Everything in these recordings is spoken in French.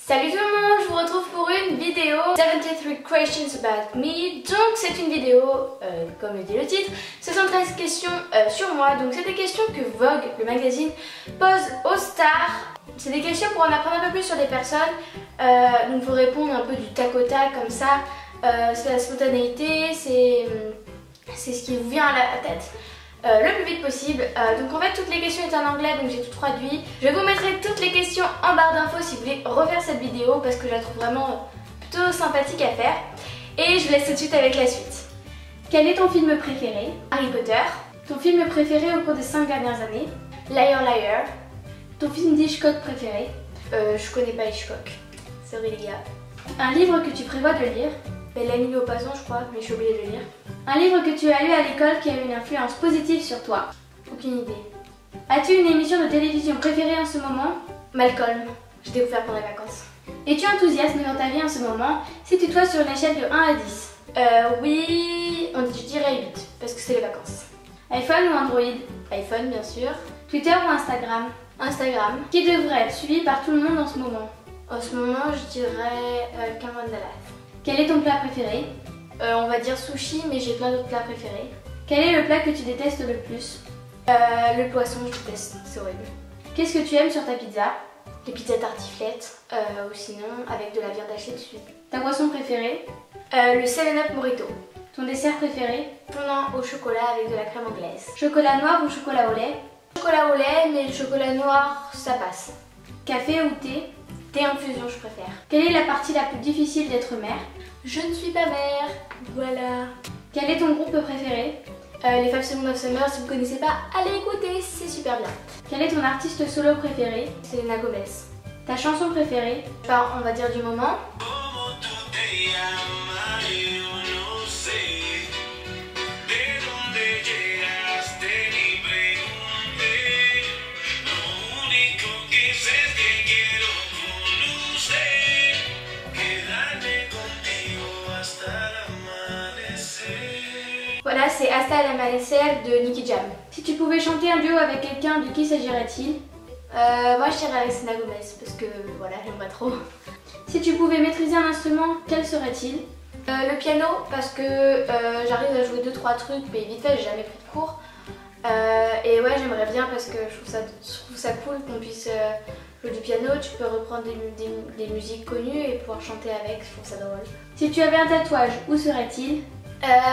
Salut tout le monde, je vous retrouve pour une vidéo 73 questions about me. Donc c'est une vidéo, comme le dit le titre, 73 questions sur moi. Donc c'est des questions que Vogue, le magazine, pose aux stars. C'est des questions pour en apprendre un peu plus sur des personnes. Donc il faut répondre un peu du tac au tac comme ça. C'est la spontanéité, c'est ce qui vous vient à la tête. Le plus vite possible. Donc en fait toutes les questions étaient en anglais, donc j'ai tout traduit. Je vous mettrai toutes les questions en barre d'infos si vous voulez refaire cette vidéo parce que je la trouve vraiment plutôt sympathique à faire. Et je vous laisse tout de suite avec la suite. Quel est ton film préféré? Harry Potter. Ton film préféré au cours des 5 dernières années? Liar Liar. Ton film d'Hitchcock préféré? Je connais pas Hitchcock. Sorry les gars. Un livre que tu prévois de lire? L'ami au poisson je crois, mais je suis obligée de le lire. Un livre que tu as lu à l'école qui a eu une influence positive sur toi? Aucune idée. As-tu une émission de télévision préférée en ce moment? Malcolm, j'ai découvert pendant les vacances. Es-tu enthousiaste dans ta vie en ce moment? Situe-toi sur une échelle de 1 à 10. Oui, je dirais 8, parce que c'est les vacances. iPhone ou Android? iPhone bien sûr. Twitter ou Instagram? Instagram. Qui devrait être suivi par tout le monde en ce moment? En ce moment, je dirais Cameron Dallas. Quel est ton plat préféré? On va dire sushi, mais j'ai plein d'autres plats préférés. Quel est le plat que tu détestes le plus? Le poisson, je déteste, c'est horrible. Qu'est-ce que tu aimes sur ta pizza? Les pizzas tartiflettes, ou sinon avec de la viande hachée dessus. Ta boisson préférée? Le 7-Up Mojito. Ton dessert préféré? Fondant au chocolat avec de la crème anglaise. Chocolat noir ou chocolat au lait? Chocolat au lait, mais le chocolat noir, ça passe. Café ou thé? Thé infusion, je préfère. Quelle est la partie la plus difficile d'être mère? Je ne suis pas mère, voilà. Quel est ton groupe préféré? Les Five Seconds of Summer, si vous ne connaissez pas, allez écouter, c'est super bien. Quel est ton artiste solo préféré? Selena Gomez. Ta chanson préférée? Enfin, on va dire du moment. Voilà, c'est Hasta el Amanecer de Nicky Jam. Si tu pouvais chanter un duo avec quelqu'un, de qui s'agirait-il? Moi je dirais avec Selena Gomez, parce que voilà, j'aimerais trop. Si tu pouvais maîtriser un instrument, quel serait-il? Le piano, parce que j'arrive à jouer 2-3 trucs, mais vite fait, j'ai jamais pris de cours. Et ouais, j'aimerais bien parce que je trouve ça cool qu'on puisse jouer du piano, tu peux reprendre des musiques connues et pouvoir chanter avec, je trouve ça drôle. Si tu avais un tatouage, où serait-il?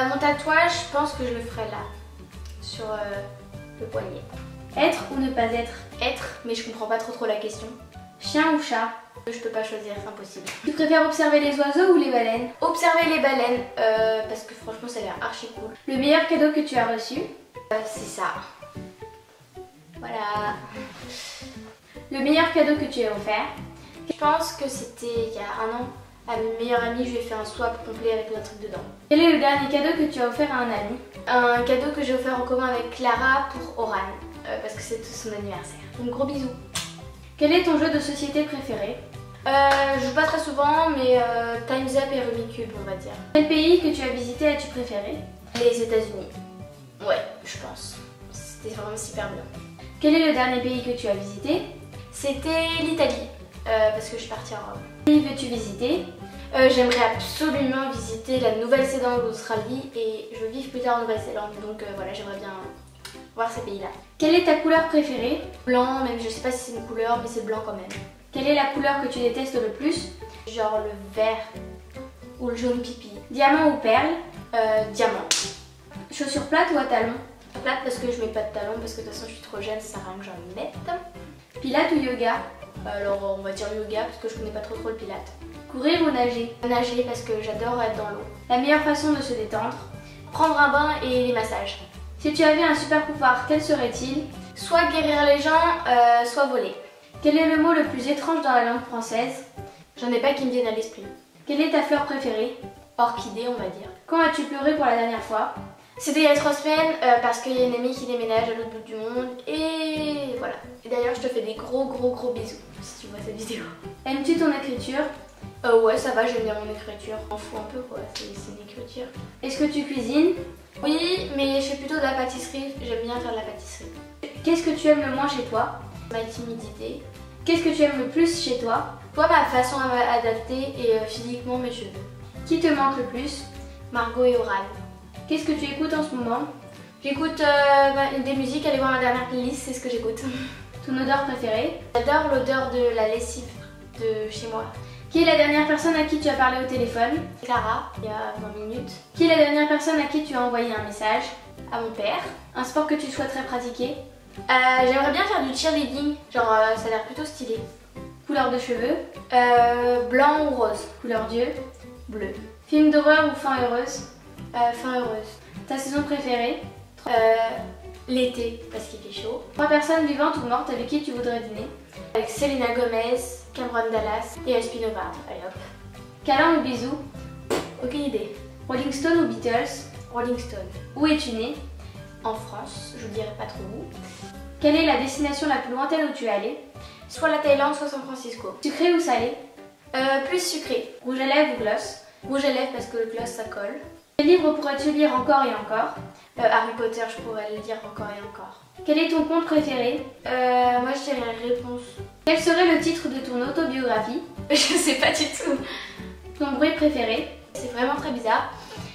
Mon tatouage, je pense que je le ferais là, sur le poignet. Être ou ne pas être? Être, mais je comprends pas trop la question. Chien ou chat? Je peux pas choisir, c'est impossible. Tu préfères observer les oiseaux ou les baleines? Observer les baleines, parce que franchement ça a l'air archi cool. Le meilleur cadeau que tu as reçu? C'est ça. Voilà. Le meilleur cadeau que tu aies offert? Je pense que c'était il y a 1 an. À mes meilleurs amis, je lui ai fait un swap complet avec plein de trucs dedans. Quel est le dernier cadeau que tu as offert à un ami? Un cadeau que j'ai offert en commun avec Clara pour Oran, parce que c'est son anniversaire. Donc gros bisous. Quel est ton jeu de société préféré? Je joue pas très souvent, mais Time's Up et Rummikub, on va dire. Quel pays que tu as visité as-tu préféré? Les États-Unis. Ouais, je pense. C'était vraiment super bien. Quel est le dernier pays que tu as visité? C'était l'Italie. Parce que je suis partie en Rome. Quel pays veux-tu visiter? J'aimerais absolument visiter la Nouvelle-Zélande, l'Australie et je vis plus tard en Nouvelle-Zélande, donc voilà, j'aimerais bien voir ces pays-là. Quelle est ta couleur préférée? Blanc, même je sais pas si c'est une couleur, mais c'est blanc quand même. Quelle est la couleur que tu détestes le plus? Genre le vert ou le jaune pipi. Diamant ou perle? Diamant. Chaussures plates ou à talons? Plates parce que je mets pas de talons, parce que de toute façon je suis trop jeune, ça sert à rien que j'en mette. Pilates ou yoga? Alors on va dire yoga parce que je connais pas trop le pilate. Courir ou nager? Nager parce que j'adore être dans l'eau. La meilleure façon de se détendre? Prendre un bain et les massages. Si tu avais un super pouvoir, quel serait-il? Soit guérir les gens, soit voler. Quel est le mot le plus étrange dans la langue française? J'en ai pas qui me viennent à l'esprit. Quelle est ta fleur préférée? Orchidée on va dire. Quand as-tu pleuré pour la dernière fois? C'était il y a 3 semaines parce qu'il y a une amie qui déménage à l'autre bout du monde et voilà. Et d'ailleurs je te fais des gros bisous si tu vois cette vidéo. Aimes-tu ton écriture? Ouais ça va, j'aime bien mon écriture. Je m'en fous un peu quoi, c'est une écriture. Est-ce que tu cuisines? Oui, mais je fais plutôt de la pâtisserie, j'aime bien faire de la pâtisserie. Qu'est-ce que tu aimes le moins chez toi? Ma timidité. Qu'est-ce que tu aimes le plus chez toi? Toi, ma façon à m'adapter et physiquement mes cheveux. Qui te manque le plus? Margot et Oral. Qu'est-ce que tu écoutes en ce moment? J'écoute des musiques, allez voir ma dernière playlist, c'est ce que j'écoute. Ton odeur préférée? J'adore l'odeur de la lessive de chez moi. Qui est la dernière personne à qui tu as parlé au téléphone? Clara, il y a 20 minutes. Qui est la dernière personne à qui tu as envoyé un message? À mon père. Un sport que tu souhaiterais pratiquer? J'aimerais bien faire du cheerleading, genre ça a l'air plutôt stylé. Couleur de cheveux? Blanc ou rose. Couleur d'yeux? Bleu. Film d'horreur ou fin heureuse? Fin heureuse. Ta saison préférée? L'été, parce qu'il fait chaud. 3 personnes vivantes ou mortes avec qui tu voudrais dîner? Avec Selena Gomez, Cameron Dallas et Espinova. Allez hop. Câlin ou bisou? Aucune idée. Rolling Stone ou Beatles? Rolling Stone. Où es-tu né? En France, je vous dirai pas trop où. Quelle est la destination la plus lointaine où tu es allé? Soit la Thaïlande, soit San Francisco. Sucré ou salé? Plus sucré. Rouge à lèvres ou gloss? Rouge à lèvres parce que le gloss ça colle. Quel livre pourrais-tu lire encore et encore? Harry Potter, je pourrais le lire encore et encore. Quel est ton conte préféré? Moi je dirais Réponse. Quel serait le titre de ton autobiographie? Je sais pas du tout. Ton bruit préféré? C'est vraiment très bizarre.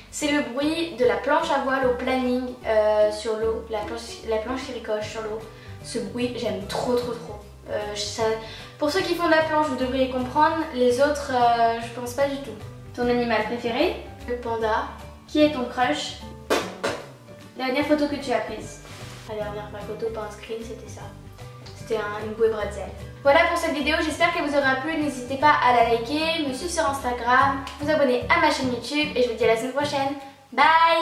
C'est le bruit de la planche à voile au planning sur l'eau. La planche qui ricoche sur l'eau. Ce bruit, j'aime trop. Pour ceux qui font de la planche, vous devriez comprendre. Les autres, je pense pas du tout. Ton animal préféré? Le panda. Qui est ton crush? La dernière photo que tu as prise? La dernière photo, pas un screen, c'était ça. C'était une bouée bretzel. Voilà pour cette vidéo, j'espère qu'elle vous aura plu. N'hésitez pas à la liker, me suivre sur Instagram, vous abonner à ma chaîne YouTube et je vous dis à la semaine prochaine. Bye!